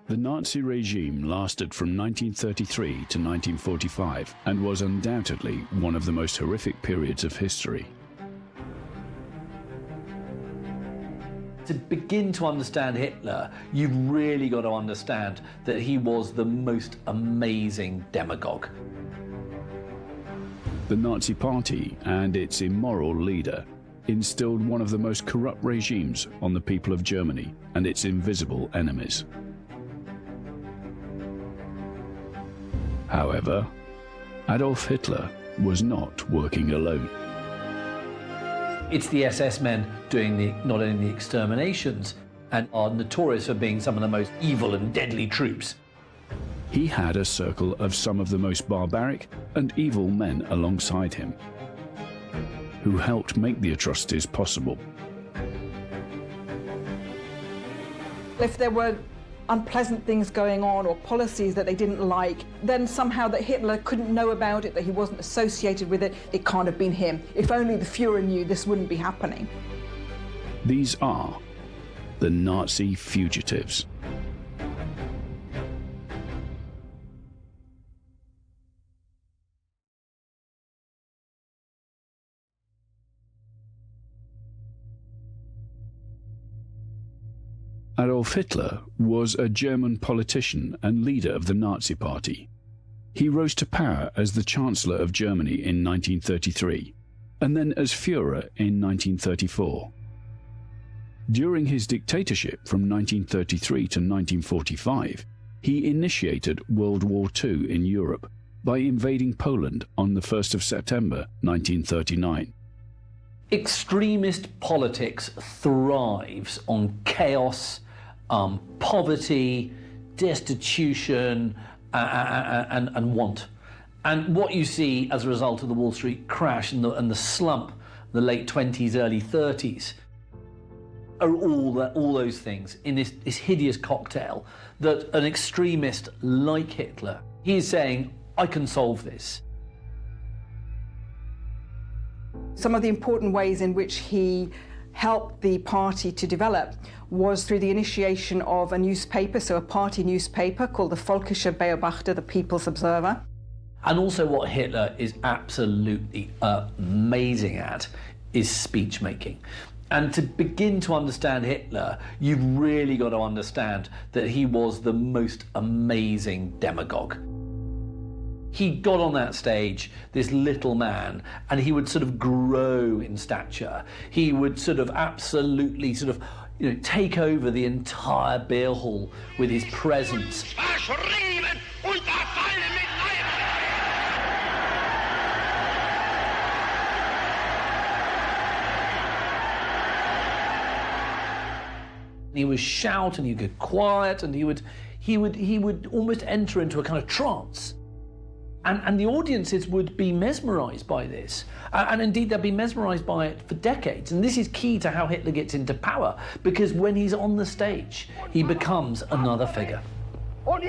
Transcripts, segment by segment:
The Nazi regime lasted from 1933 to 1945 and was undoubtedly one of the most horrific periods of history. To begin to understand Hitler, you've really got to understand that he was the most amazing demagogue. The Nazi Party and its immoral leader instilled one of the most corrupt regimes on the people of Germany and its invisible enemies. However, Adolf Hitler was not working alone. It's the SS men doing not only the exterminations and are notorious for being some of the most evil and deadly troops. He had a circle of some of the most barbaric and evil men alongside him, who helped make the atrocities possible. If there were unpleasant things going on or policies that they didn't like, then somehow that Hitler couldn't know about it, that he wasn't associated with it, it can't have been him. If only the Fuhrer knew, this wouldn't be happening. These are the Nazi fugitives. Adolf Hitler was a German politician and leader of the Nazi Party. He rose to power as the Chancellor of Germany in 1933, and then as Führer in 1934. During his dictatorship from 1933 to 1945, he initiated World War II in Europe by invading Poland on the 1st of September 1939. Extremist politics thrives on chaos, poverty, destitution, and want. And what you see as a result of the Wall Street crash and the slump, the late 20s, early 30s, are all those things in this hideous cocktail that an extremist like Hitler, he is saying, I can solve this. Some of the important ways in which he helped the party to develop was through the initiation of a newspaper, so a party newspaper called the Volkische Beobachter, the People's Observer. And also what Hitler is absolutely amazing at is speech making. And to begin to understand Hitler, you've really got to understand that he was the most amazing demagogue. He got on that stage, this little man, and he would sort of grow in stature. He would sort of absolutely take over the entire beer hall with his presence. He would shout and he'd get quiet and he would almost enter into a kind of trance. And the audiences would be mesmerised by this. And indeed, they'd be mesmerised by it for decades. And this is key to how Hitler gets into power, because when he's on the stage, he becomes another figure. On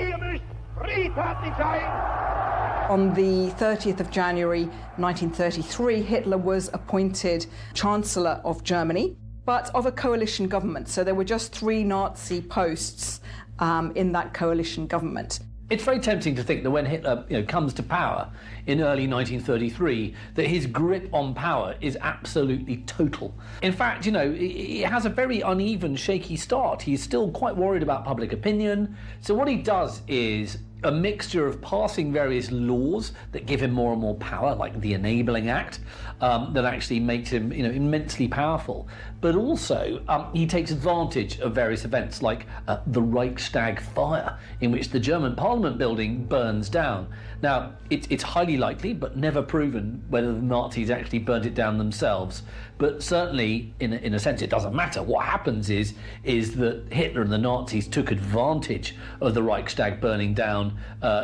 the 30th of January 1933, Hitler was appointed Chancellor of Germany, but of a coalition government. So there were just 3 Nazi posts in that coalition government. It's very tempting to think that when Hitler comes to power in early 1933, that his grip on power is absolutely total. In fact, he has a very uneven, shaky start. He's still quite worried about public opinion. So what he does is a mixture of passing various laws that give him more and more power, like the Enabling Act, that actually makes him immensely powerful. But also, he takes advantage of various events like the Reichstag fire, in which the German Parliament building burns down. Now, it's highly likely, but never proven, whether the Nazis actually burned it down themselves. But certainly, in a sense, it doesn't matter. What happens is that Hitler and the Nazis took advantage of the Reichstag burning down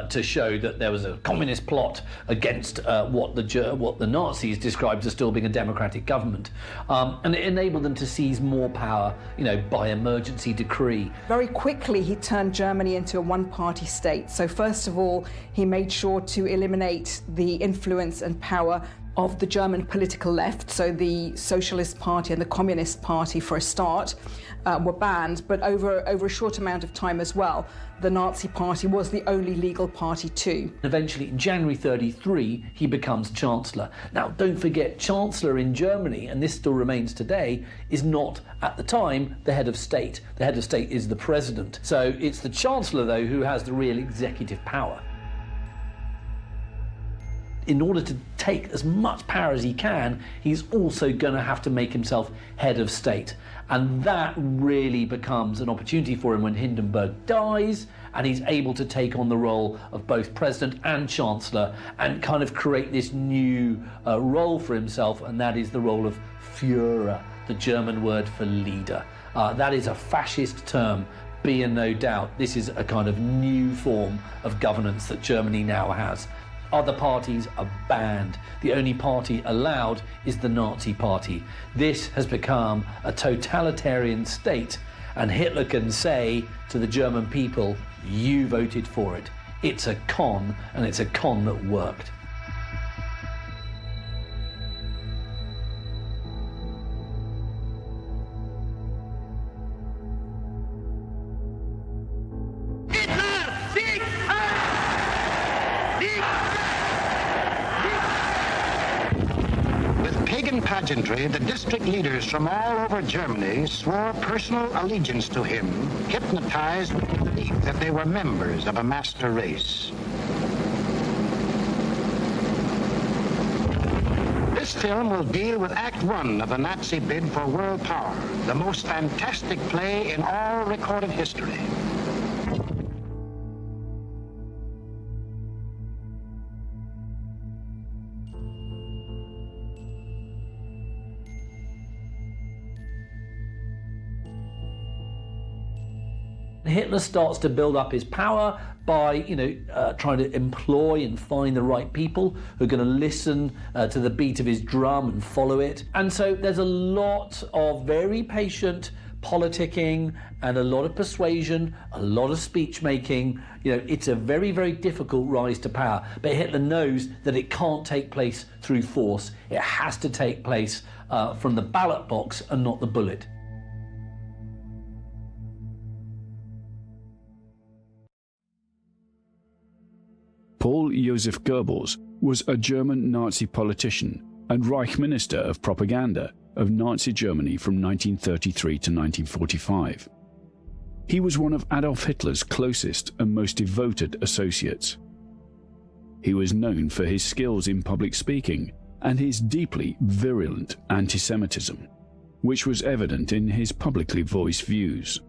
to show that there was a communist plot against what the Nazis described as still being a democratic government. And it enabled them to seize more power, by emergency decree. Very quickly, he turned Germany into a one-party state. So first of all, he made sure to eliminate the influence and power of the German political left, so the Socialist Party and the Communist Party for a start, were banned, but over a short amount of time as well, the Nazi Party was the only legal party too. Eventually, in January 33, he becomes Chancellor. Now, don't forget, Chancellor in Germany, and this still remains today, is not, at the time, the head of state. The head of state is the president. So it's the Chancellor, though, who has the real executive power. In order to take as much power as he can, he's also going to have to make himself head of state. And that really becomes an opportunity for him when Hindenburg dies, and he's able to take on the role of both president and chancellor and kind of create this new role for himself, and that is the role of Führer, the German word for leader. That is a fascist term, be in no doubt. This is a kind of new form of governance that Germany now has. Other parties are banned. The only party allowed is the Nazi Party. This has become a totalitarian state, and Hitler can say to the German people, you voted for it. It's a con, and it's a con that worked. Pageantry, the district leaders from all over Germany swore personal allegiance to him, hypnotized with the belief that they were members of a master race. This film will deal with Act One of the Nazi bid for world power, the most fantastic play in all recorded history. Hitler starts to build up his power by, trying to employ and find the right people who are going to listen to the beat of his drum and follow it. And so there's a lot of very patient politicking and a lot of persuasion, a lot of speech making. It's a very, very difficult rise to power. But Hitler knows that it can't take place through force. It has to take place from the ballot box and not the bullet. Paul Joseph Goebbels was a German Nazi politician and Reich Minister of Propaganda of Nazi Germany from 1933 to 1945. He was one of Adolf Hitler's closest and most devoted associates. He was known for his skills in public speaking and his deeply virulent anti-Semitism, which was evident in his publicly voiced views.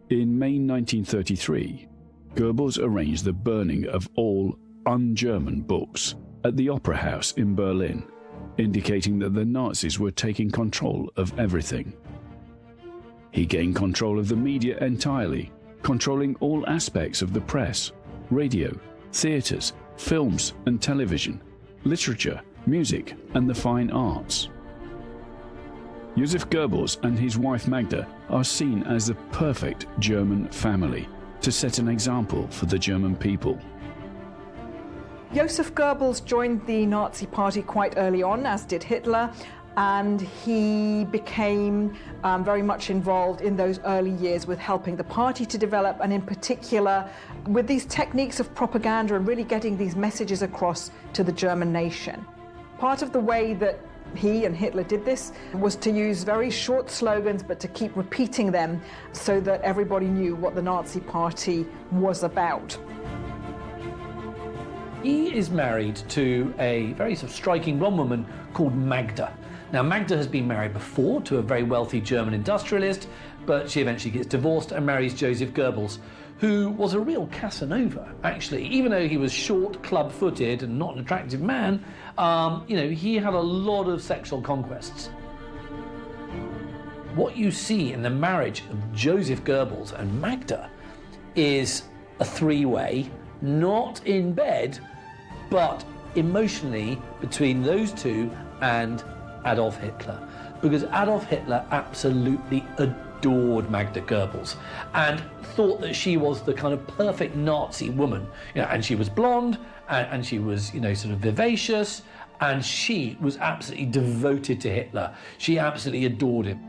In May 1933, Goebbels arranged the burning of all un-German books at the Opera House in Berlin, indicating that the Nazis were taking control of everything. He gained control of the media entirely, controlling all aspects of the press, radio, theatres, films and television, literature, music and the fine arts. Joseph Goebbels and his wife Magda are seen as the perfect German family to set an example for the German people. Joseph Goebbels joined the Nazi Party quite early on, as did Hitler, and he became very much involved in those early years with helping the party to develop, and in particular with these techniques of propaganda and really getting these messages across to the German nation. Part of the way that he and Hitler did this was to use very short slogans, but to keep repeating them so that everybody knew what the Nazi Party was about. He is married to a very sort of striking blonde woman called Magda. Now, Magda has been married before to a very wealthy German industrialist, but she eventually gets divorced and marries Joseph Goebbels, who was a real Casanova, actually. Even though he was short, club-footed, and not an attractive man, he had a lot of sexual conquests. What you see in the marriage of Joseph Goebbels and Magda is a three-way, not in bed, but emotionally between those two and Adolf Hitler. Because Adolf Hitler absolutely adored Magda Goebbels and thought that she was the kind of perfect Nazi woman. And she was blonde and she was, sort of vivacious And she was absolutely devoted to Hitler. She absolutely adored him.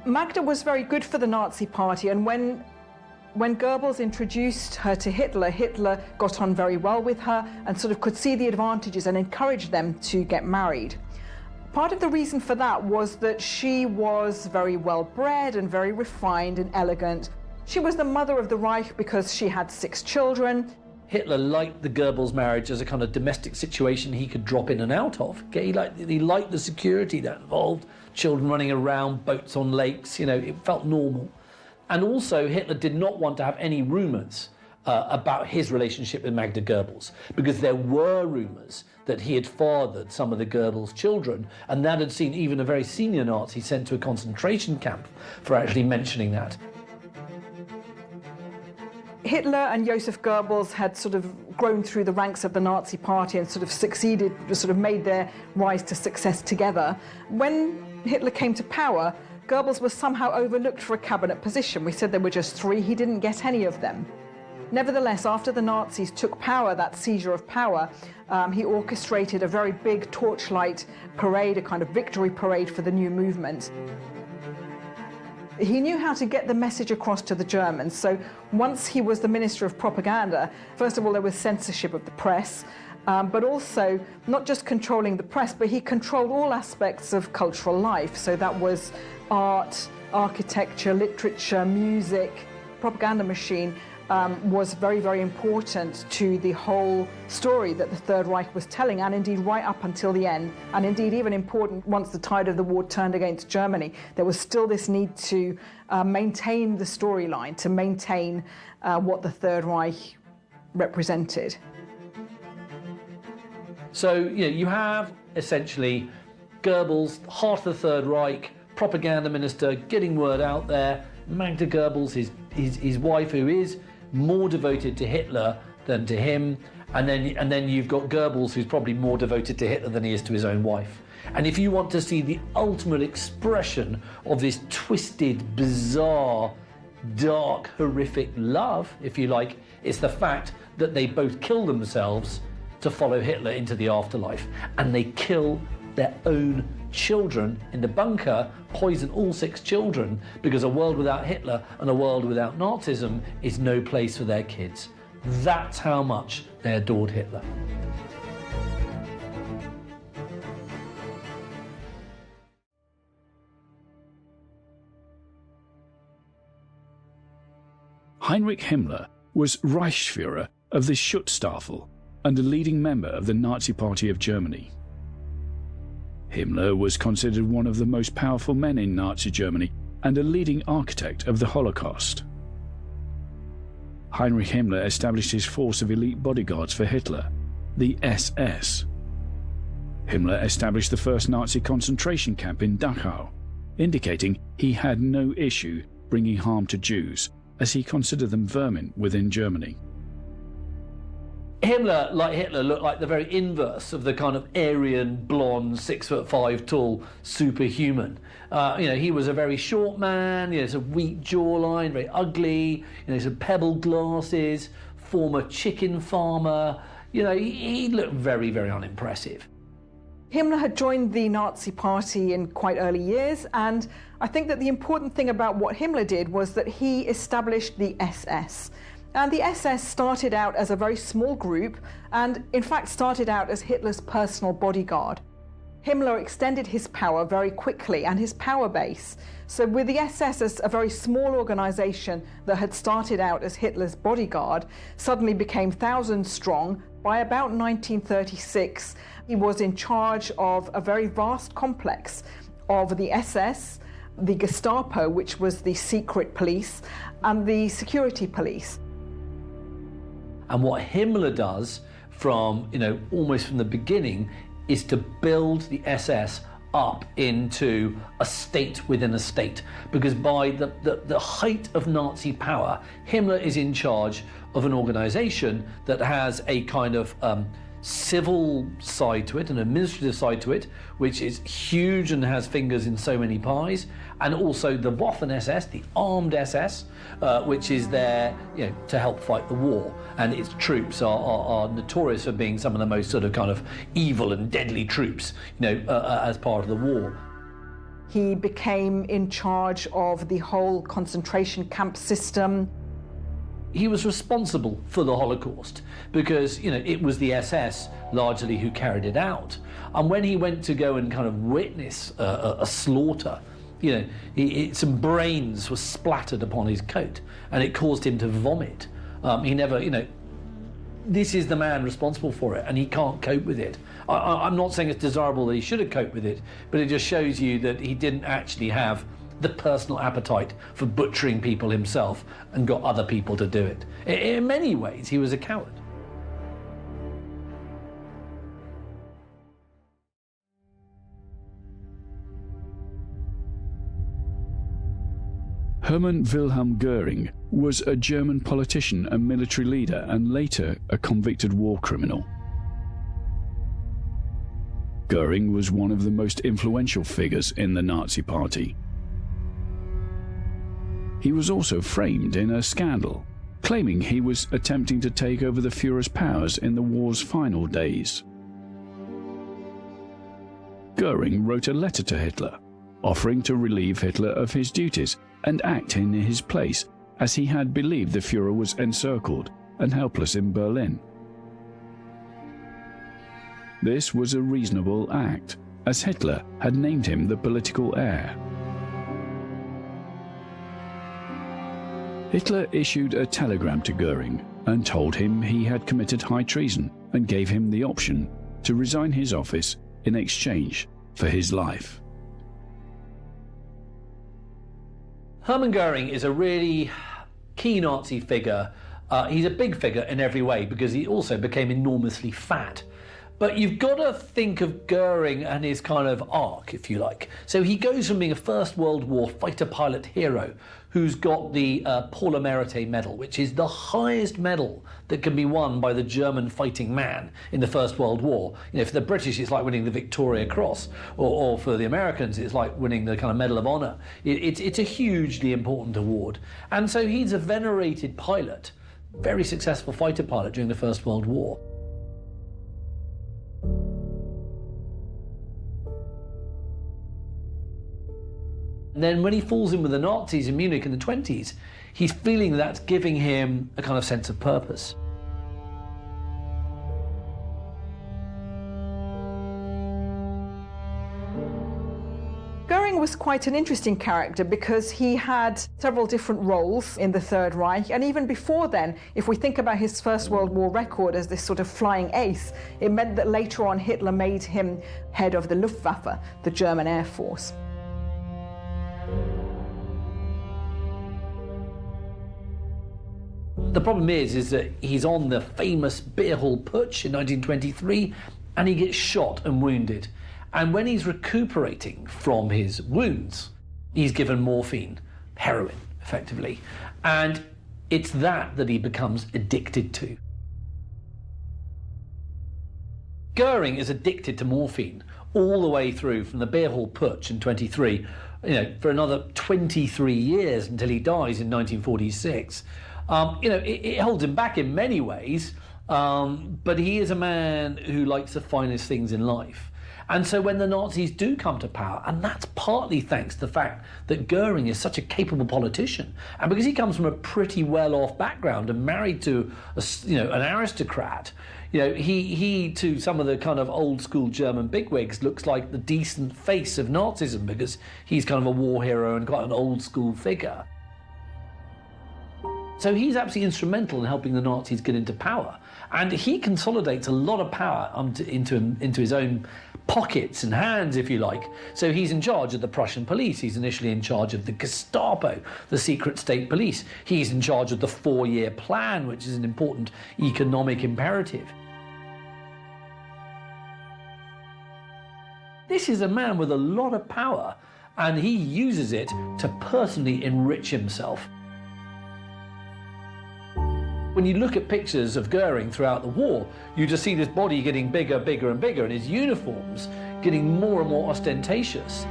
Magda was very good for the Nazi Party, and when Goebbels introduced her to Hitler, Hitler got on very well with her and sort of could see the advantages and encouraged them to get married. Part of the reason for that was that she was very well bred and very refined and elegant. She was the mother of the Reich because she had 6 children. Hitler liked the Goebbels marriage as a kind of domestic situation he could drop in and out of. He liked the security that involved children running around, boats on lakes, it felt normal. And also Hitler did not want to have any rumours about his relationship with Magda Goebbels, because there were rumours that he had fathered some of the Goebbels' children, and that had seen even a very senior Nazi sent to a concentration camp for actually mentioning that. Hitler and Joseph Goebbels had sort of grown through the ranks of the Nazi Party and sort of succeeded, sort of made their rise to success together. When Hitler came to power, Goebbels was somehow overlooked for a cabinet position. We said there were just 3, he didn't get any of them. Nevertheless, after the Nazis took power, that seizure of power, he orchestrated a very big torchlight parade, a kind of victory parade for the new movement. He knew how to get the message across to the Germans. So once he was the Minister of Propaganda, first of all, there was censorship of the press, but also not just controlling the press, but he controlled all aspects of cultural life. So that was art, architecture, literature, music. Propaganda machine was very, very important to the whole story that the Third Reich was telling, and indeed right up until the end, and indeed even important once the tide of the war turned against Germany. There was still this need to maintain the storyline, to maintain what the Third Reich represented. So, you have essentially Goebbels, heart of the Third Reich, propaganda minister, getting word out there. Magda Goebbels, his wife, who is more devoted to Hitler than to him, and then you've got Goebbels, who's probably more devoted to Hitler than he is to his own wife. And if you want to see the ultimate expression of this twisted, bizarre, dark, horrific love, if you like, it's the fact that they both kill themselves to follow Hitler into the afterlife, and they kill their own children in the bunker, poison all 6 children, because a world without Hitler and a world without Nazism is no place for their kids. That's how much they adored Hitler. Heinrich Himmler was Reichsführer of the Schutzstaffel and a leading member of the Nazi Party of Germany. Himmler was considered one of the most powerful men in Nazi Germany and a leading architect of the Holocaust. Heinrich Himmler established his force of elite bodyguards for Hitler, the SS. Himmler established the first Nazi concentration camp in Dachau, indicating he had no issue bringing harm to Jews, as he considered them vermin within Germany. Himmler, like Hitler, looked like the very inverse of the kind of Aryan, blonde, 6'5" tall superhuman. He was a very short man, sort of weak jawline, very ugly, sort of pebble glasses, former chicken farmer. He looked very, very unimpressive. Himmler had joined the Nazi Party in quite early years, and I think that the important thing about what Himmler did was that he established the SS. And the SS started out as a very small group and, in fact, started out as Hitler's personal bodyguard. Himmler extended his power very quickly and his power base. So with the SS as a very small organization that had started out as Hitler's bodyguard, suddenly became thousands strong. By about 1936, he was in charge of a very vast complex of the SS, the Gestapo, which was the secret police, and the security police. And what Himmler does from, almost from the beginning is to build the SS up into a state within a state. Because by the height of Nazi power, Himmler is in charge of an organization that has a kind of civil side to it, an administrative side to it, which is huge and has fingers in so many pies, and also the Waffen-SS, the armed SS, which is there, to help fight the war. And its troops are notorious for being some of the most sort of kind of evil and deadly troops, as part of the war. He became in charge of the whole concentration camp system. He was responsible for the Holocaust because, it was the SS largely who carried it out. And when he went to go and kind of witness a slaughter, some brains were splattered upon his coat and it caused him to vomit. He never, this is the man responsible for it and he can't cope with it. I'm not saying it's desirable that he should have coped with it, but it just shows you that he didn't actually have the personal appetite for butchering people himself and got other people to do it. In many ways, he was a coward. Hermann Wilhelm Goering was a German politician and military leader and later a convicted war criminal. Goering was one of the most influential figures in the Nazi Party. He was also framed in a scandal, claiming he was attempting to take over the Führer's powers in the war's final days. Goering wrote a letter to Hitler, offering to relieve Hitler of his duties and act in his place, as he had believed the Führer was encircled and helpless in Berlin. This was a reasonable act, as Hitler had named him the political heir. Hitler issued a telegram to Goering and told him he had committed high treason and gave him the option to resign his office in exchange for his life. Hermann Goering is a really key Nazi figure. He's a big figure in every way because he also became enormously fat. But you've got to think of Goering and his kind of arc, if you like. So he goes from being a First World War fighter pilot hero who's got the Pour le Mérite medal, which is the highest medal that can be won by the German fighting man in the First World War. For the British, it's like winning the Victoria Cross, or for the Americans, it's like winning the kind of Medal of Honor. It's a hugely important award. And so he's a venerated pilot, very successful fighter pilot during the First World War. And then when he falls in with the Nazis in Munich in the 20s, he's feeling that's giving him a kind of sense of purpose. Goering was quite an interesting character because he had several different roles in the Third Reich, and even before then, if we think about his First World War record as this sort of flying ace, it meant that later on Hitler made him head of the Luftwaffe, the German Air Force. The problem is that he's on the famous beer hall putsch in 1923 and he gets shot and wounded. And when he's recuperating from his wounds, he's given morphine, heroin, effectively. And it's that he becomes addicted to. Goering is addicted to morphine all the way through from the beer hall putsch in 23, for another 23 years until he dies in 1946. It holds him back in many ways, but he is a man who likes the finest things in life. And so when the Nazis do come to power, and that's partly thanks to the fact that Goering is such a capable politician, and because he comes from a pretty well-off background and married to an aristocrat, he to some of the kind of old-school German bigwigs looks like the decent face of Nazism because he's kind of a war hero and quite an old-school figure. So he's absolutely instrumental in helping the Nazis get into power. And he consolidates a lot of power into his own pockets and hands, if you like. So he's in charge of the Prussian police. He's initially in charge of the Gestapo, the secret state police. He's in charge of the 4-year plan, which is an important economic imperative. This is a man with a lot of power, and he uses it to personally enrich himself. When you look at pictures of Goering throughout the war, you just see this body getting bigger, bigger and bigger, and his uniforms getting more and more ostentatious.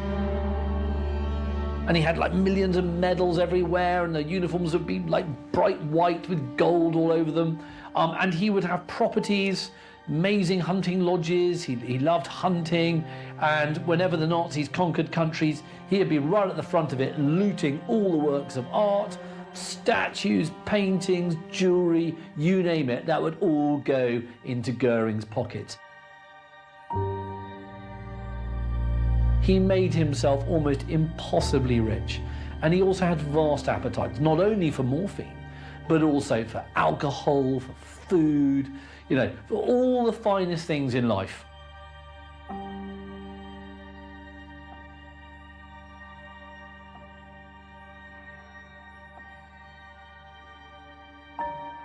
And he had like millions of medals everywhere, and the uniforms would be like bright white with gold all over them. And he would have properties, amazing hunting lodges. He loved hunting, and whenever the Nazis conquered countries, he'd be right at the front of it, looting all the works of art, statues, paintings, jewellery, you name it, that would all go into Goering's pocket. He made himself almost impossibly rich, and he also had vast appetites, not only for morphine, but also for alcohol, for food, you know, for all the finest things in life.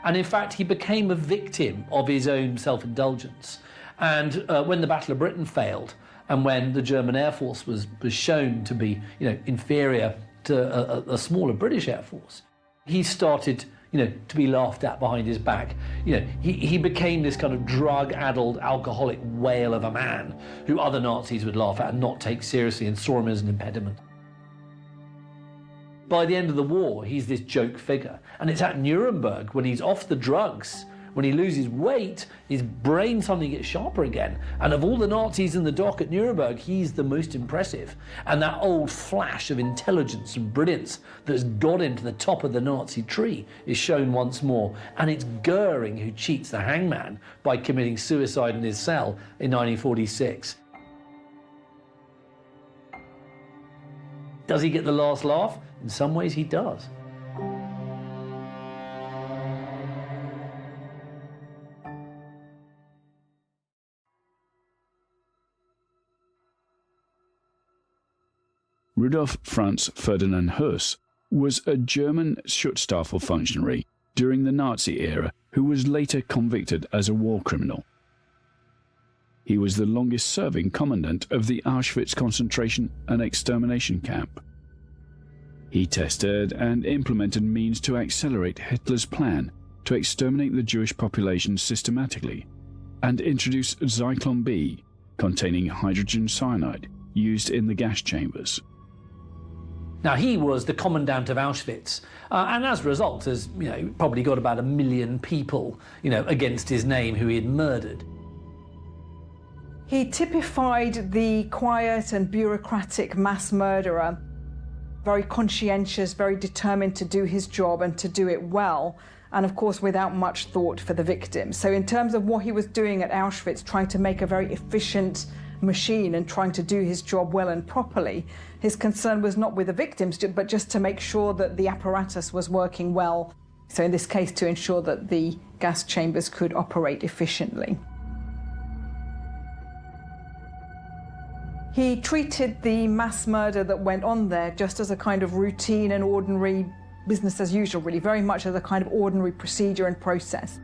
And in fact, he became a victim of his own self-indulgence. And when the Battle of Britain failed, and when the German Air Force was shown to be, you know, inferior to a smaller British Air Force, he started, you know, to be laughed at behind his back. You know, he became this kind of drug-addled, alcoholic whale of a man who other Nazis would laugh at and not take seriously, and saw him as an impediment. By the end of the war, he's this joke figure. And it's at Nuremberg, when he's off the drugs, when he loses weight, his brain suddenly gets sharper again. And of all the Nazis in the dock at Nuremberg, he's the most impressive. And that old flash of intelligence and brilliance that's got him to the top of the Nazi tree is shown once more. And it's Goering who cheats the hangman by committing suicide in his cell in 1946. Does he get the last laugh? In some ways, he does. Rudolf Franz Ferdinand Höss was a German Schutzstaffel functionary during the Nazi era who was later convicted as a war criminal. He was the longest-serving commandant of the Auschwitz concentration and extermination camp. He tested and implemented means to accelerate Hitler's plan to exterminate the Jewish population systematically and introduce Zyklon B, containing hydrogen cyanide, used in the gas chambers. Now, he was the commandant of Auschwitz, and as a result, has, you know, probably got about 1 million people, you know, against his name who he had murdered. He typified the quiet and bureaucratic mass murderer, very conscientious, very determined to do his job and to do it well, and of course without much thought for the victims. So in terms of what he was doing at Auschwitz, trying to make a very efficient machine and trying to do his job well and properly, his concern was not with the victims, but just to make sure that the apparatus was working well. So in this case, to ensure that the gas chambers could operate efficiently. He treated the mass murder that went on there just as a kind of routine and ordinary business as usual, really, very much as a kind of ordinary procedure and process.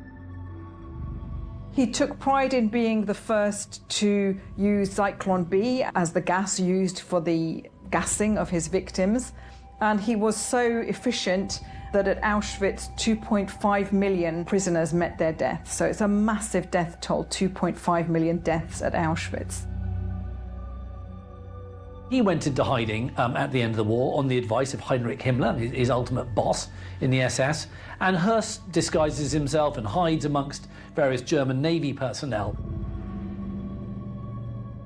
He took pride in being the first to use Zyklon B as the gas used for the gassing of his victims, and he was so efficient that at Auschwitz 2.5 million prisoners met their death. So it's a massive death toll, 2.5 million deaths at Auschwitz. He went into hiding at the end of the war on the advice of Heinrich Himmler, his ultimate boss in the SS, and Höss disguises himself and hides amongst various German Navy personnel.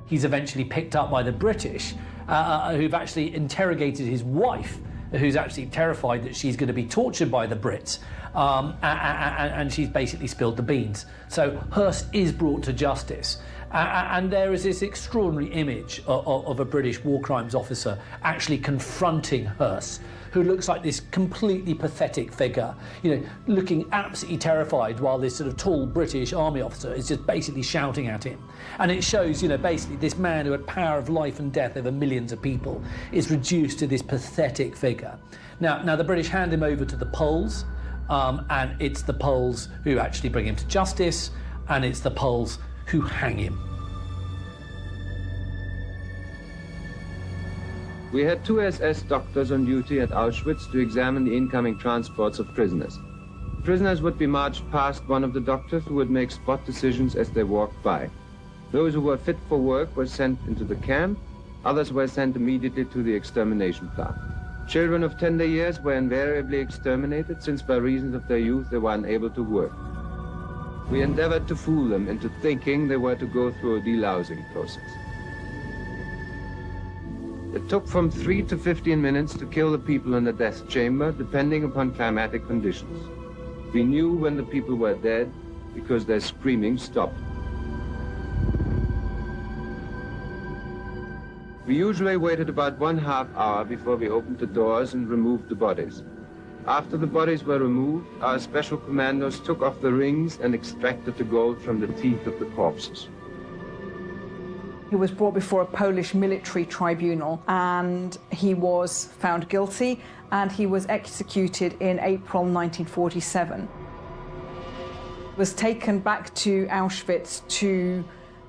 He's eventually picked up by the British, who've actually interrogated his wife, who's actually terrified that she's going to be tortured by the Brits, and she's basically spilled the beans. So Höss is brought to justice. And there is this extraordinary image of a British war crimes officer actually confronting Höss, who looks like this completely pathetic figure, you know, looking absolutely terrified while this sort of tall British army officer is just basically shouting at him. And it shows, you know, basically this man who had power of life and death over millions of people is reduced to this pathetic figure. Now the British hand him over to the Poles, and it's the Poles who actually bring him to justice, and it's the Poles who hang him. We had 2 SS doctors on duty at Auschwitz to examine the incoming transports of prisoners. Prisoners would be marched past one of the doctors who would make spot decisions as they walked by. Those who were fit for work were sent into the camp. Others were sent immediately to the extermination plant. Children of tender years were invariably exterminated, since by reason of their youth they were unable to work. We endeavored to fool them into thinking they were to go through a delousing process. It took from 3 to 15 minutes to kill the people in the death chamber, depending upon climatic conditions. We knew when the people were dead because their screaming stopped. We usually waited about 1/2 hour before we opened the doors and removed the bodies. After the bodies were removed, our special commandos took off the rings and extracted the gold from the teeth of the corpses. He was brought before a Polish military tribunal and he was found guilty and he was executed in April 1947. He was taken back to Auschwitz to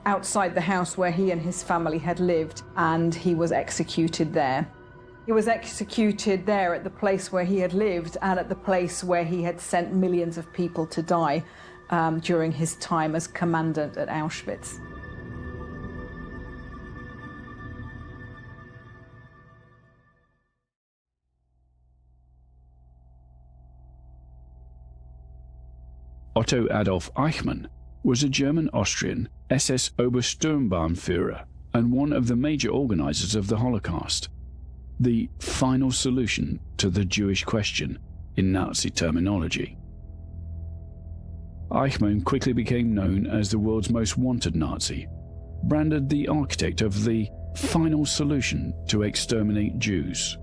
outside the house where he and his family had lived, and he was executed there. He was executed there at the place where he had lived and at the place where he had sent millions of people to die during his time as commandant at Auschwitz. Otto Adolf Eichmann was a German-Austrian SS Obersturmbannführer and one of the major organizers of the Holocaust, the final solution to the Jewish question in Nazi terminology. Eichmann quickly became known as the world's most wanted Nazi, branded the architect of the final solution to exterminate Jews.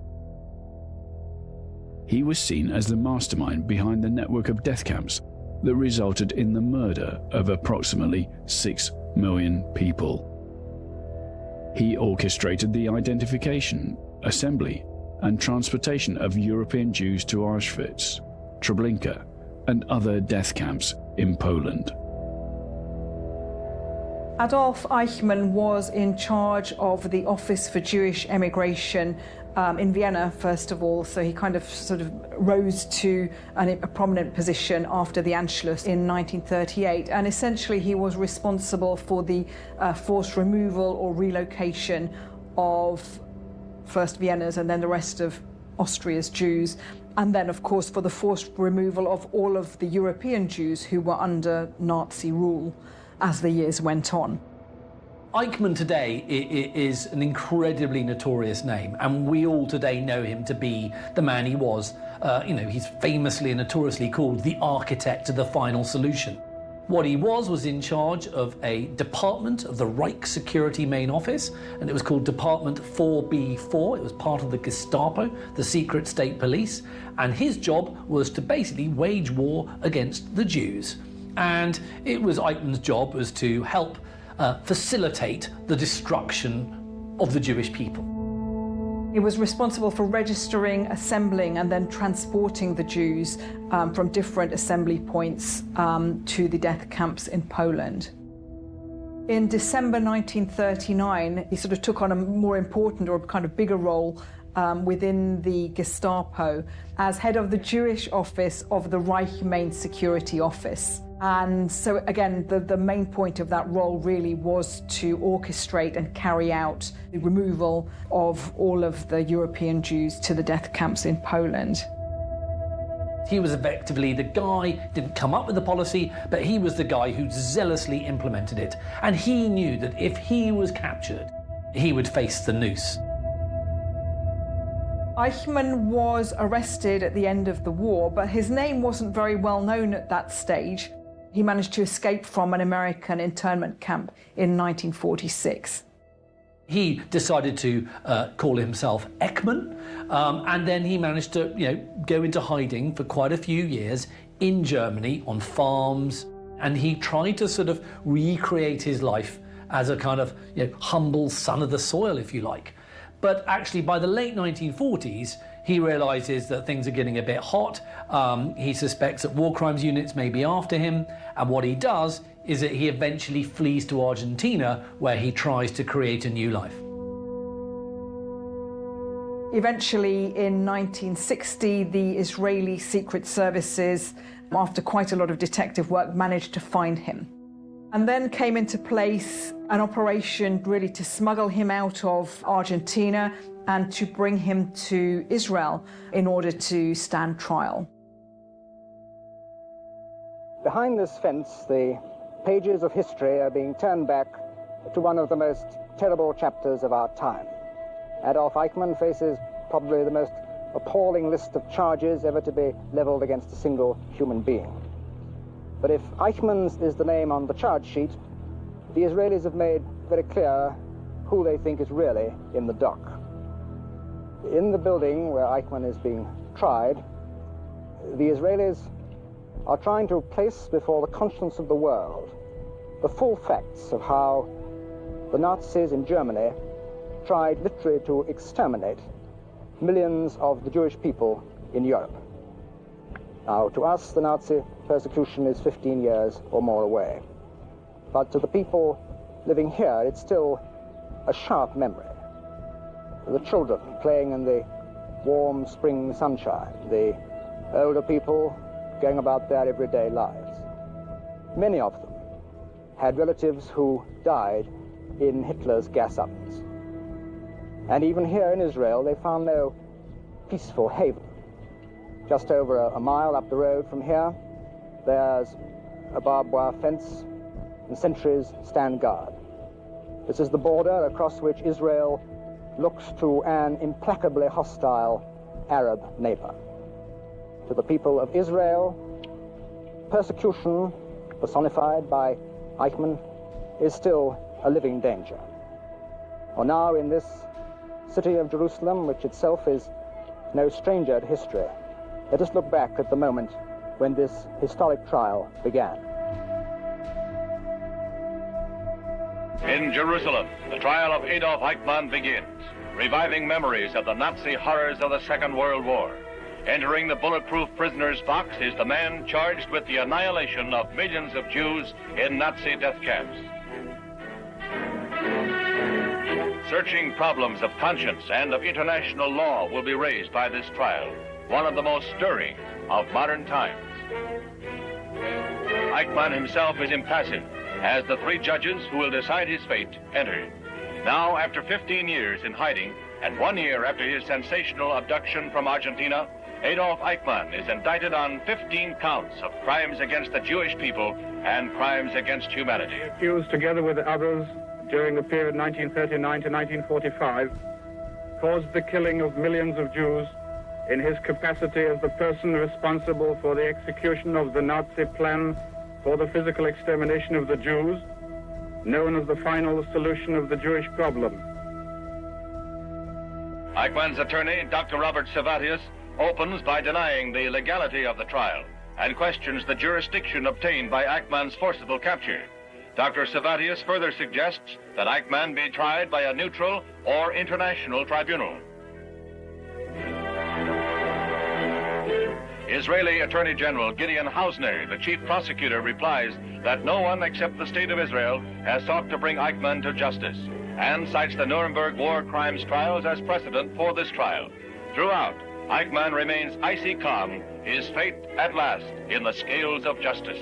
He was seen as the mastermind behind the network of death camps that resulted in the murder of approximately 6 million people. He orchestrated the identification, assembly, and transportation of European Jews to Auschwitz, Treblinka, and other death camps in Poland. Adolf Eichmann was in charge of the Office for Jewish Emigration in Vienna, first of all, so he kind of sort of rose to a prominent position after the Anschluss in 1938, and essentially he was responsible for the forced removal or relocation of first Vienna's and then the rest of Austria's Jews, and then of course for the forced removal of all of the European Jews who were under Nazi rule as the years went on. Eichmann today is an incredibly notorious name, and we all today know him to be the man he was. He's famously and notoriously called the architect of the final solution. What he was in charge of a department of the Reich Security Main Office, and it was called Department 4B4. It was part of the Gestapo, the secret state police, and his job was to basically wage war against the Jews. And it was Eichmann's job was to help facilitate the destruction of the Jewish people. He was responsible for registering, assembling, and then transporting the Jews from different assembly points to the death camps in Poland. In December 1939, he sort of took on a more important or kind of bigger role within the Gestapo as head of the Jewish office of the Reich Main Security Office. And so again, the main point of that role really was to orchestrate and carry out the removal of all of the European Jews to the death camps in Poland. He was effectively the guy, didn't come up with the policy, but he was the guy who zealously implemented it. And he knew that if he was captured, he would face the noose. Eichmann was arrested at the end of the war, but his name wasn't very well known at that stage. He managed to escape from an American internment camp in 1946. He decided to call himself Ekman, and then he managed to, go into hiding for quite a few years in Germany on farms, and he tried to sort of recreate his life as a kind of humble son of the soil, if you like. But actually, by the late 1940s, he realizes that things are getting a bit hot. He suspects that war crimes units may be after him. And what he does is that he eventually flees to Argentina, where he tries to create a new life. Eventually, in 1960, the Israeli secret services after quite a lot of detective work, managed to find him. And then came into place an operation really to smuggle him out of Argentina and to bring him to Israel in order to stand trial. Behind this fence, the pages of history are being turned back to one of the most terrible chapters of our time. Adolf Eichmann faces probably the most appalling list of charges ever to be leveled against a single human being. But if Eichmann's is the name on the charge sheet, the Israelis have made very clear who they think is really in the dock. In the building where Eichmann is being tried, the Israelis are trying to place before the conscience of the world the full facts of how the Nazis in Germany tried literally to exterminate millions of the Jewish people in Europe. Now, to us, the Nazi persecution is 15 years or more away. But to the people living here, it's still a sharp memory. The children playing in the warm spring sunshine, the older people going about their everyday lives. Many of them had relatives who died in Hitler's gas ovens. And even here in Israel, they found no peaceful haven. Just over a mile up the road from here, there's a barbed wire fence, and sentries stand guard. This is the border across which Israel looks to an implacably hostile Arab neighbor. To the people of Israel, persecution, personified by Eichmann, is still a living danger. Or now in this city of Jerusalem, which itself is no stranger to history, let us look back at the moment when this historic trial began. In Jerusalem, the trial of Adolf Eichmann begins, reviving memories of the Nazi horrors of the Second World War. Entering the bulletproof prisoner's box is the man charged with the annihilation of millions of Jews in Nazi death camps. Searching problems of conscience and of international law will be raised by this trial, one of the most stirring of modern times. Eichmann himself is impassive as the three judges who will decide his fate enter. Now, after 15 years in hiding and 1 year after his sensational abduction from Argentina, Adolf Eichmann is indicted on 15 counts of crimes against the Jewish people and crimes against humanity. Accused, together with others, during the period 1939 to 1945, caused the killing of millions of Jews in his capacity as the person responsible for the execution of the Nazi plan for the physical extermination of the Jews, known as the final solution of the Jewish problem. Eichmann's attorney, Dr. Robert Servatius, opens by denying the legality of the trial and questions the jurisdiction obtained by Eichmann's forcible capture. Dr. Servatius further suggests that Eichmann be tried by a neutral or international tribunal. Israeli Attorney General Gideon Hausner, the chief prosecutor, replies that no one except the State of Israel has sought to bring Eichmann to justice, and cites the Nuremberg war crimes trials as precedent for this trial. Throughout, Eichmann remains icy calm, his fate at last in the scales of justice.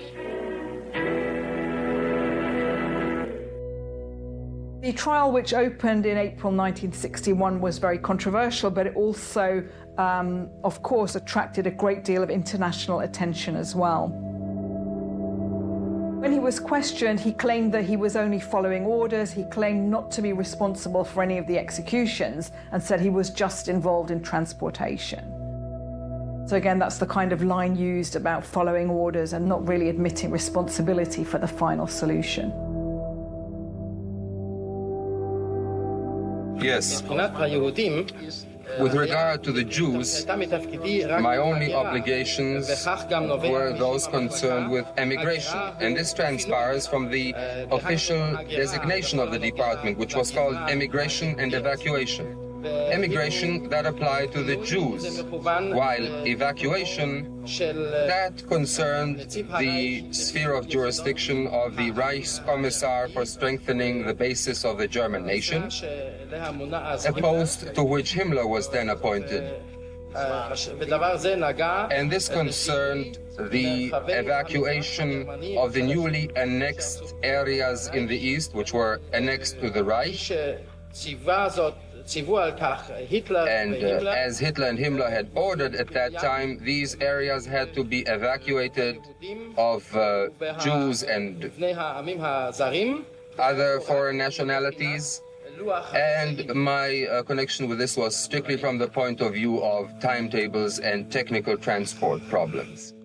The trial, which opened in April 1961, was very controversial, but it also, of course, attracted a great deal of international attention as well. When he was questioned, he claimed that he was only following orders. He claimed not to be responsible for any of the executions and said he was just involved in transportation. So again, that's the kind of line used about following orders and not really admitting responsibility for the final solution. Yes. With regard to the Jews, my only obligations were those concerned with emigration, and this transpires from the official designation of the department, which was called emigration and evacuation. Emigration, that applied to the Jews, while evacuation, that concerned the sphere of jurisdiction of the Reichskommissar for strengthening the basis of the German nation, a post to which Himmler was then appointed. And this concerned the evacuation of the newly annexed areas in the east, which were annexed to the Reich. And as Hitler and Himmler had ordered at that time, these areas had to be evacuated of Jews and other foreign nationalities. And my connection with this was strictly from the point of view of timetables and technical transport problems.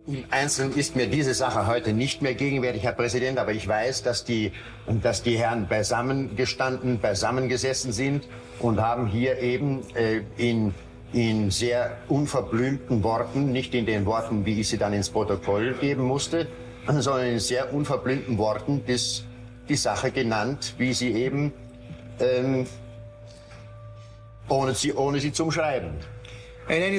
Im Einzelnen ist mir diese Sache heute nicht mehr gegenwärtig, Herr Präsident, aber ich weiß, dass die Herren beisammengesessen sind und haben hier eben in sehr unverblümten Worten, nicht in den Worten, wie ich sie dann ins Protokoll geben musste, sondern in sehr unverblümten Worten die Sache genannt, wie sie eben, ohne sie zu umschreiben. I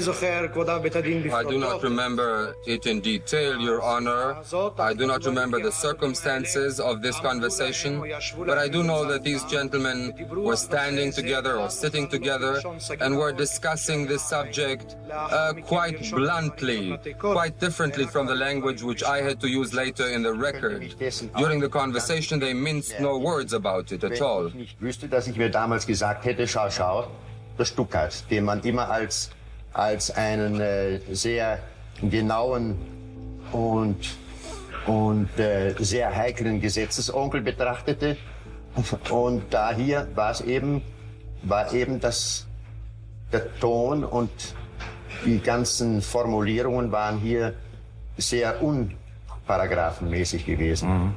do not remember it in detail, Your Honor. I do not remember the circumstances of this conversation, but I do know that these gentlemen were standing together or sitting together and were discussing this subject quite bluntly, quite differently from the language which I had to use later in the record. During the conversation, they minced no words about it at all. Wenn ich nicht wüsste, dass ich mir damals gesagt hätte, schau, der Stuckart, den man immer als einen sehr genauen und sehr heiklen Gesetzesonkel betrachtete. Und da hier war eben der Ton und die ganzen Formulierungen waren hier sehr unparagraphenmäßig gewesen. Mhm.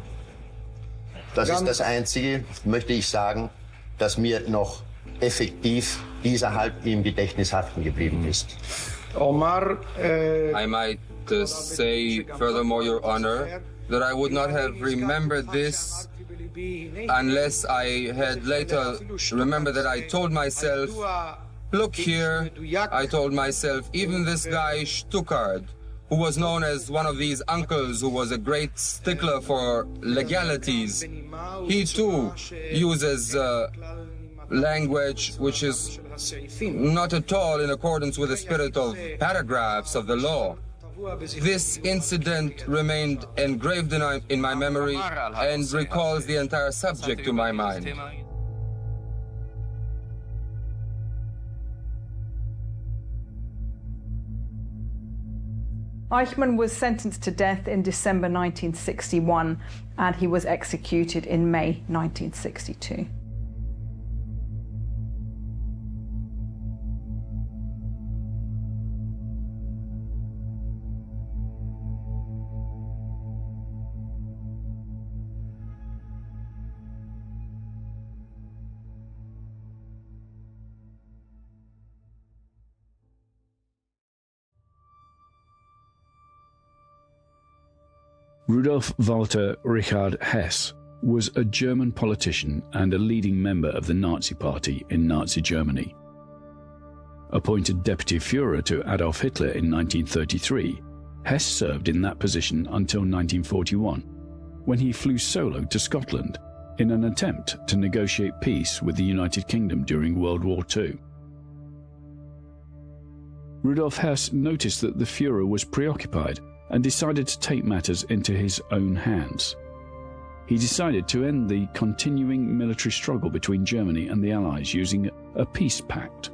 Das ist das Einzige, möchte ich sagen, das mir noch effektiv halb im Gedächtnis haften geblieben ist. I might say furthermore, Your Honor, that I would not have remembered this unless I had later remembered that I told myself, look here, I told myself, even this guy Stuckart, who was known as one of these uncles who was a great stickler for legalities, he too uses language which is not at all in accordance with the spirit of paragraphs of the law. This incident remained engraved in my memory and recalls the entire subject to my mind. Eichmann was sentenced to death in December 1961 and he was executed in May 1962. Rudolf Walter Richard Hess was a German politician and a leading member of the Nazi Party in Nazi Germany. Appointed Deputy Führer to Adolf Hitler in 1933, Hess served in that position until 1941, when he flew solo to Scotland in an attempt to negotiate peace with the United Kingdom during World War II. Rudolf Hess noticed that the Führer was preoccupied and decided to take matters into his own hands. He decided to end the continuing military struggle between Germany and the Allies using a peace pact.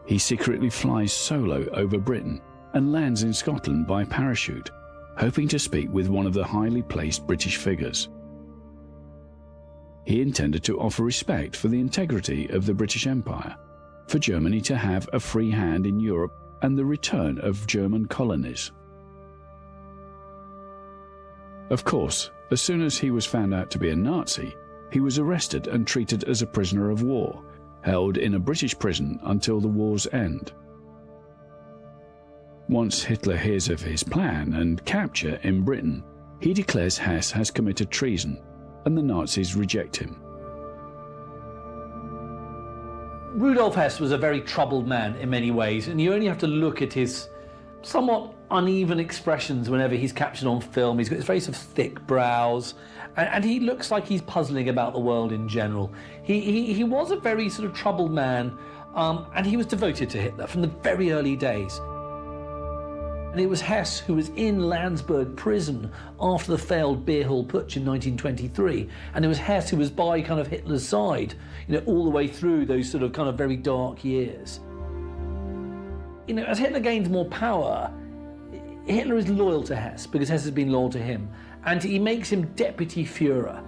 He secretly flies solo over Britain and lands in Scotland by parachute, hoping to speak with one of the highly placed British figures. He intended to offer respect for the integrity of the British Empire, for Germany to have a free hand in Europe and the return of German colonies. Of course, as soon as he was found out to be a Nazi, he was arrested and treated as a prisoner of war, held in a British prison until the war's end. Once Hitler hears of his plan and capture in Britain, he declares Hess has committed treason, and the Nazis reject him. Rudolf Hess was a very troubled man in many ways, and you only have to look at his somewhat uneven expressions whenever he's captured on film. He's got his very sort of thick brows, and he looks like he's puzzling about the world in general. He was a very sort of troubled man, And he was devoted to Hitler from the very early days. And it was Hess who was in Landsberg prison after the failed beer hall putsch in 1923. And it was Hess who was by kind of Hitler's side, all the way through those sort of kind of very dark years. As Hitler gains more power, Hitler is loyal to Hess because Hess has been loyal to him. And he makes him deputy Führer.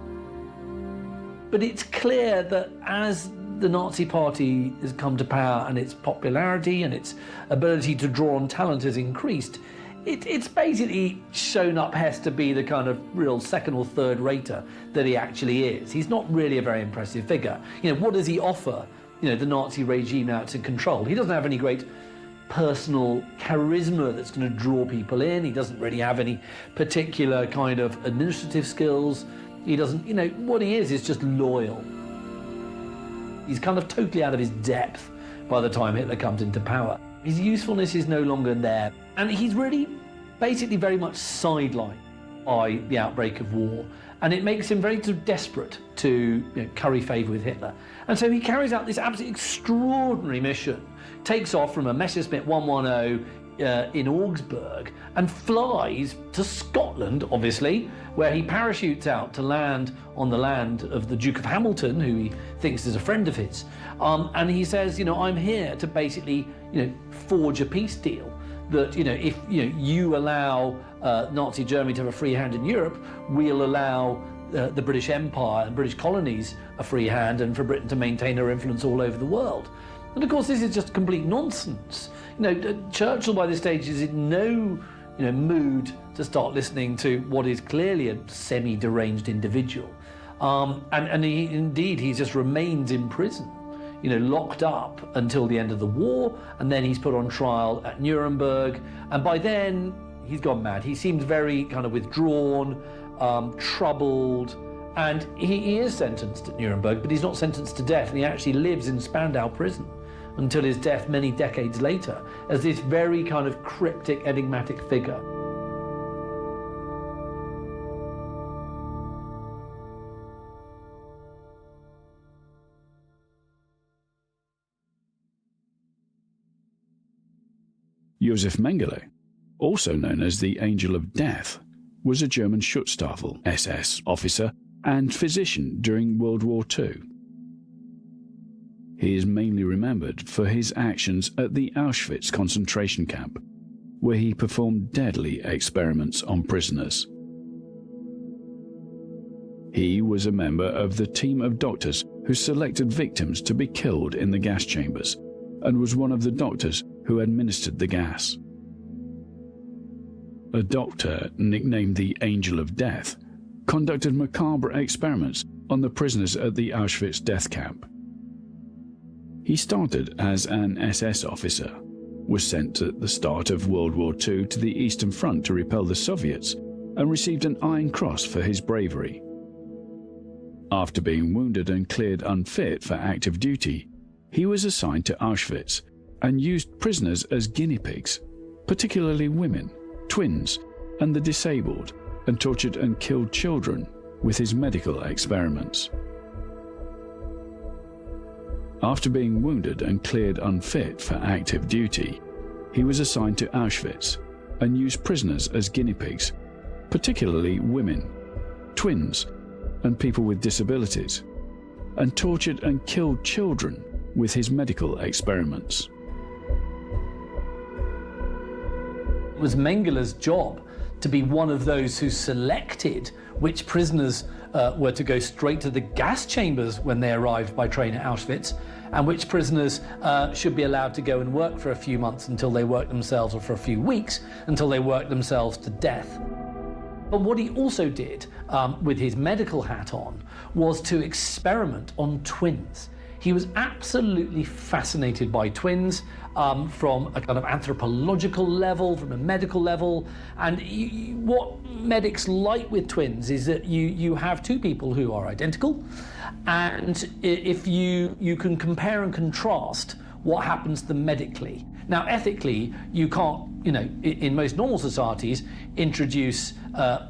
But it's clear that as the Nazi Party has come to power and its popularity and its ability to draw on talent has increased, it's basically shown up Hess to be the kind of real second or third rater that he actually is. He's not really a very impressive figure. What does he offer, the Nazi regime now to control? He doesn't have any great personal charisma that's going to draw people in. He doesn't really have any particular kind of administrative skills. He doesn't, what he is just loyal. He's kind of totally out of his depth by the time Hitler comes into power. His usefulness is no longer there. And he's really basically very much sidelined by the outbreak of war. And it makes him very desperate to curry favour with Hitler. And so he carries out this absolutely extraordinary mission, takes off from a Messerschmitt 110 in Augsburg and flies to Scotland, obviously, where he parachutes out to land on the land of the Duke of Hamilton, who he thinks is a friend of his. And he says, I'm here to basically, forge a peace deal that, if you allow Nazi Germany to have a free hand in Europe, we'll allow the British Empire and British colonies a free hand, and for Britain to maintain her influence all over the world. And of course, this is just complete nonsense. Churchill by this stage is in no mood to start listening to what is clearly a semi-deranged individual. And he just remains in prison, locked up until the end of the war, and then he's put on trial at Nuremberg. And by then, he's gone mad. He seems very kind of withdrawn, troubled, and he is sentenced at Nuremberg, but he's not sentenced to death, and he actually lives in Spandau prison until his death many decades later as this very kind of cryptic, enigmatic figure. Josef Mengele, also known as the Angel of Death, was a German Schutzstaffel SS officer and physician during World War II. He is mainly remembered for his actions at the Auschwitz concentration camp, where he performed deadly experiments on prisoners. He was a member of the team of doctors who selected victims to be killed in the gas chambers, and was one of the doctors who administered the gas. A doctor, nicknamed the Angel of Death, conducted macabre experiments on the prisoners at the Auschwitz death camp. He started as an SS officer, was sent at the start of World War II to the Eastern Front to repel the Soviets, and received an Iron Cross for his bravery. After being wounded and cleared unfit for active duty, he was assigned to Auschwitz and used prisoners as guinea pigs, particularly women, twins, and the disabled, and tortured and killed children with his medical experiments. After being wounded and cleared unfit for active duty, he was assigned to Auschwitz and used prisoners as guinea pigs, particularly women, twins, and people with disabilities, and tortured and killed children with his medical experiments. It was Mengele's job to be one of those who selected which prisoners were to go straight to the gas chambers when they arrived by train at Auschwitz, and which prisoners should be allowed to go and work for a few months until they worked themselves, or for a few weeks until they worked themselves to death. But what he also did with his medical hat on was to experiment on twins. He was absolutely fascinated by twins from a kind of anthropological level, from a medical level. And what medics like with twins is that you have two people who are identical, and if you can compare and contrast what happens to them medically. Now, ethically, you can't, in most normal societies, introduce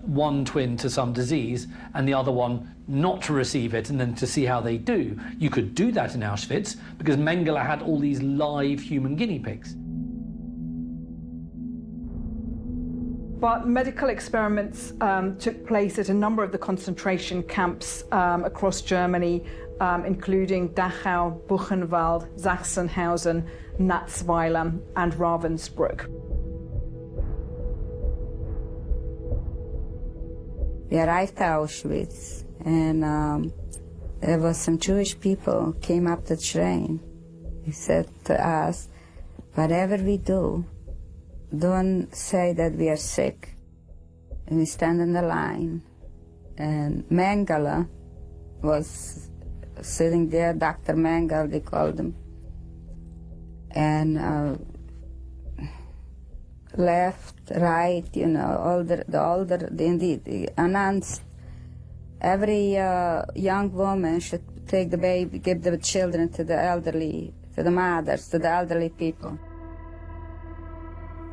one twin to some disease and the other one not to receive it and then to see how they do. You could do that in Auschwitz because Mengele had all these live human guinea pigs. But medical experiments took place at a number of the concentration camps across Germany, including Dachau, Buchenwald, Sachsenhausen, Natzweiler and Ravensbrück. We arrived at Auschwitz, and there was some Jewish people came up the train. He said to us, whatever we do, don't say that we are sick. And we stand in the line, and Mengele was sitting there, Dr. Mengele, they called him, and left, right, they announced every young woman should take the baby, give the children to the elderly, to the mothers, to the elderly people.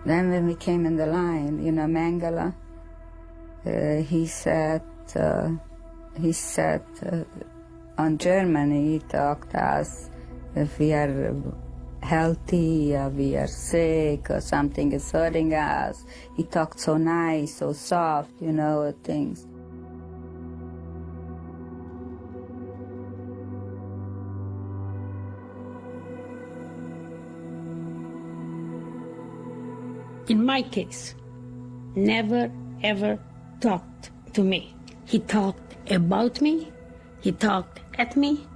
Then when we came in the line, Mengele, he said on Germany, he talked to us if we are healthy, we are sick, or something is hurting us. He talked so nice, so soft, things. In my case, never ever talked to me. He talked about me, he talked at me.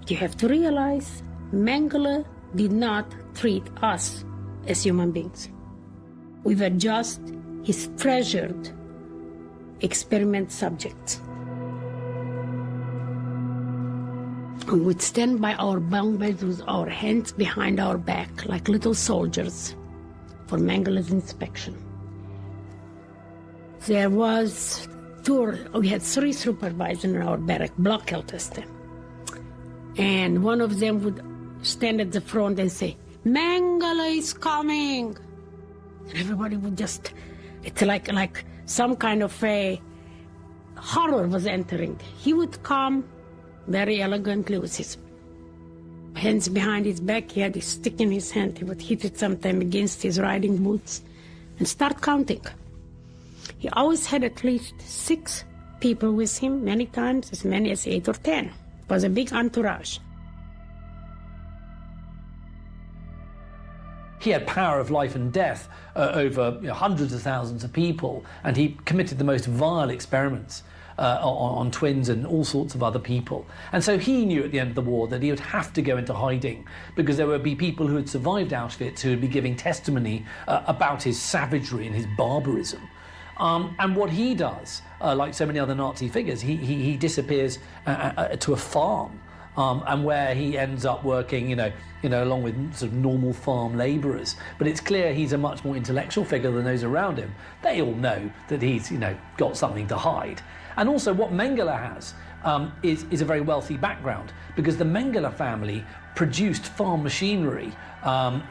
You have to realize, Mengele did not treat us as human beings. We were just his treasured experiment subjects. We would stand by our bunk beds with our hands behind our back like little soldiers for Mengele's inspection. There was we had 3 supervisors in our barrack, Blockälteste. And one of them would stand at the front and say, Mengele is coming. And everybody would just, it's like some kind of a horror was entering. He would come very elegantly with his hands behind his back. He had his stick in his hand. He would hit it sometime against his riding boots and start counting. He always had at least 6 people with him, many times as many as 8 or 10. It was a big entourage. He had power of life and death over hundreds of thousands of people, and he committed the most vile experiments on twins and all sorts of other people. And so he knew at the end of the war that he would have to go into hiding because there would be people who had survived Auschwitz who would be giving testimony about his savagery and his barbarism. And what he does, like so many other Nazi figures, he disappears to a farm. And where he ends up working, along with sort of normal farm labourers. But it's clear he's a much more intellectual figure than those around him. They all know that he's, got something to hide. And also what Mengele has is a very wealthy background, because the Mengele family produced farm machinery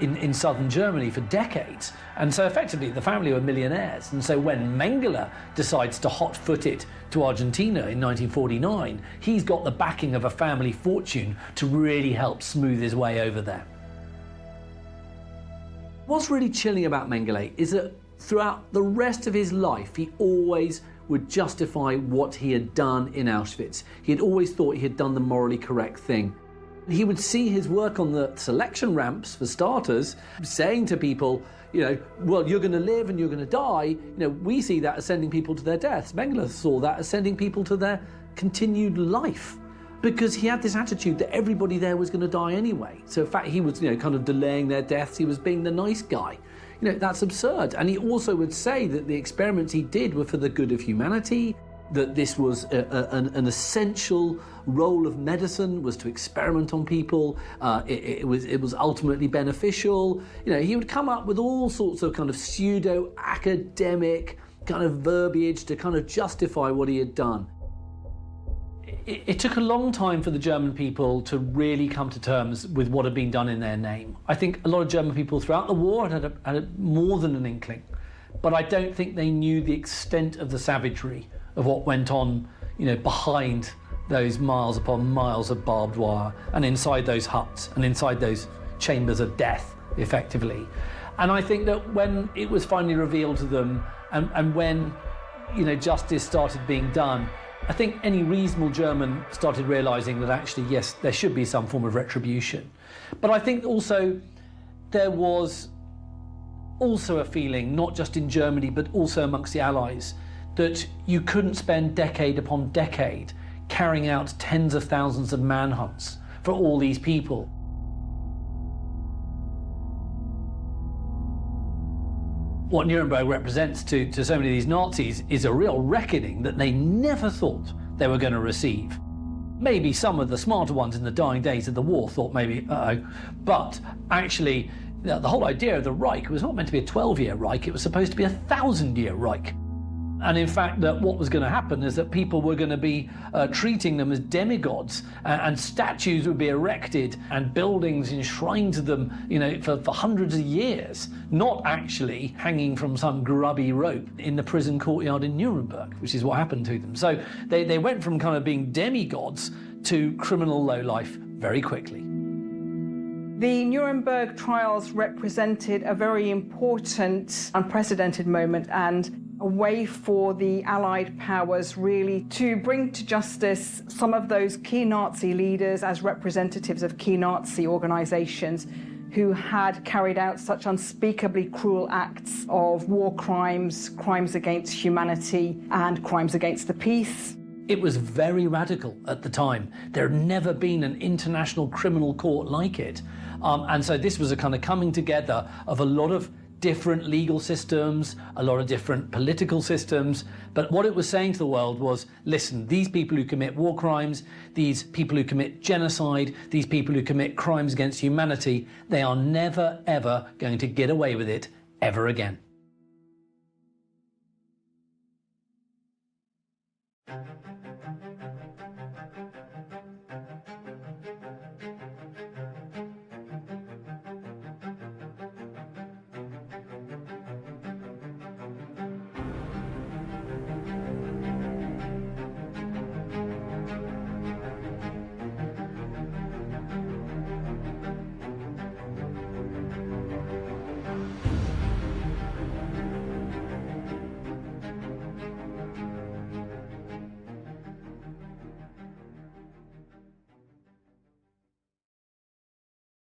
in southern Germany for decades. And so effectively the family were millionaires. And so when Mengele decides to hot-foot it to Argentina in 1949, he's got the backing of a family fortune to really help smooth his way over there. What's really chilling about Mengele is that throughout the rest of his life, he always would justify what he had done in Auschwitz. He had always thought he had done the morally correct thing. He would see his work on the selection ramps, for starters, saying to people, well, you're going to live and you're going to die. We see that as sending people to their deaths. Mengele saw that as sending people to their continued life, because he had this attitude that everybody there was going to die anyway. So in fact, he was, kind of delaying their deaths. He was being the nice guy. That's absurd. And he also would say that the experiments he did were for the good of humanity, that this was an essential role of medicine, was to experiment on people. It was ultimately beneficial. He would come up with all sorts of kind of pseudo-academic kind of verbiage to kind of justify what he had done. it took a long time for the German people to really come to terms with what had been done in their name. I think a lot of German people throughout the war had more than an inkling, but I don't think they knew the extent of the savagery of what went on, behind those miles upon miles of barbed wire and inside those huts and inside those chambers of death, effectively. And I think that when it was finally revealed to them and when, justice started being done, I think any reasonable German started realising that actually, yes, there should be some form of retribution. But I think also there was also a feeling, not just in Germany, but also amongst the Allies, that you couldn't spend decade upon decade carrying out tens of thousands of manhunts for all these people. What Nuremberg represents to so many of these Nazis is a real reckoning that they never thought they were going to receive. Maybe some of the smarter ones in the dying days of the war thought maybe, but actually the whole idea of the Reich was not meant to be a 12-year Reich, it was supposed to be a 1,000-year Reich. And in fact, that what was going to happen is that people were going to be treating them as demigods, and statues would be erected and buildings enshrined to them, for hundreds of years, not actually hanging from some grubby rope in the prison courtyard in Nuremberg, which is what happened to them. So they went from kind of being demigods to criminal lowlife very quickly. The Nuremberg trials represented a very important, unprecedented moment and a way for the Allied powers really to bring to justice some of those key Nazi leaders as representatives of key Nazi organizations who had carried out such unspeakably cruel acts of war crimes, crimes against humanity, and crimes against the peace. It was very radical at the time. There had never been an international criminal court like it. And so this was a kind of coming together of a lot of different legal systems, a lot of different political systems. But what it was saying to the world was, listen, these people who commit war crimes, these people who commit genocide, these people who commit crimes against humanity, they are never, ever going to get away with it ever again.